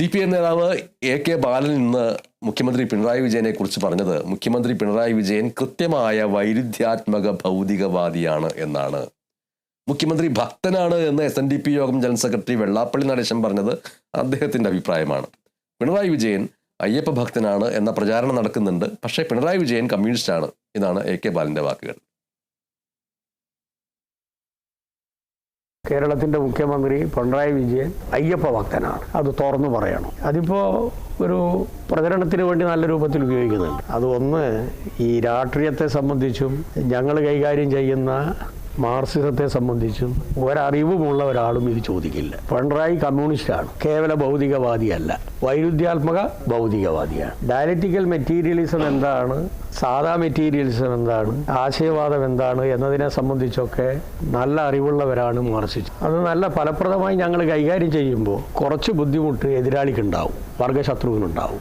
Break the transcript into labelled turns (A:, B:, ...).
A: CPI നേതാവ് AK ബാലൻ ഇന്ന് മുഖ്യമന്ത്രി പിണറായി വിജയനെ കുറിച്ച് പറഞ്ഞത് മുഖ്യമന്ത്രി പിണറായി വിജയൻ കൃത്യമായ വൈരുദ്ധ്യാത്മക ഭൗതികവാദിയാണ് എന്നാണ്. മുഖ്യമന്ത്രി ഭക്തനാണ് എന്ന് SNDP യോഗം ജനറൽ സെക്രട്ടറി വെള്ളാപ്പള്ളി നടേശൻ പറഞ്ഞത് അദ്ദേഹത്തിന്റെ അഭിപ്രായമാണ്. പിണറായി വിജയൻ അയ്യപ്പ ഭക്തനാണ് എന്ന പ്രചാരണം നടക്കുന്നുണ്ട്. പക്ഷേ പിണറായി വിജയൻ കമ്മ്യൂണിസ്റ്റാണ്. ഇതാണ് AK ബാലന്റെ വാക്കുകൾ.
B: കേരളത്തിൻ്റെ മുഖ്യമന്ത്രി പിണറായി വിജയൻ അയ്യപ്പ ഭക്തനാണ്. അത് തുറന്നു പറയണം. അതിപ്പോൾ ഒരു പ്രചരണത്തിന് വേണ്ടി നല്ല രൂപത്തിൽ ഉപയോഗിക്കുന്നുണ്ട്. അത് ഒന്ന് ഈ രാഷ്ട്രീയത്തെ സംബന്ധിച്ചും ഞങ്ങൾ കൈകാര്യം ചെയ്യുന്ന മാർക്സിസത്തെ സംബന്ധിച്ചും ഒരറിവുമുള്ള ഒരാളും ഇത് ചോദിക്കില്ല. പിണറായി കമ്മ്യൂണിസ്റ്റാണ്, കേവല ഭൗതികവാദിയല്ല, വൈരുദ്ധ്യാത്മക ഭൗതികവാദിയാണ്. ഡയലക്റ്റിക്കൽ മെറ്റീരിയലിസം എന്താണ്, സാധാ മെറ്റീരിയലിസം എന്താണ്, ആശയവാദം എന്താണ് എന്നതിനെ സംബന്ധിച്ചൊക്കെ നല്ല അറിവുള്ളവരാണ് മാർക്സിസ്റ്റ്. അത് നല്ല ഫലപ്രദമായി ഞങ്ങൾ കൈകാര്യം ചെയ്യുമ്പോൾ കുറച്ച് ബുദ്ധിമുട്ട് എതിരാളിക്കുണ്ടാവും, വർഗശത്രുവിനുണ്ടാവും.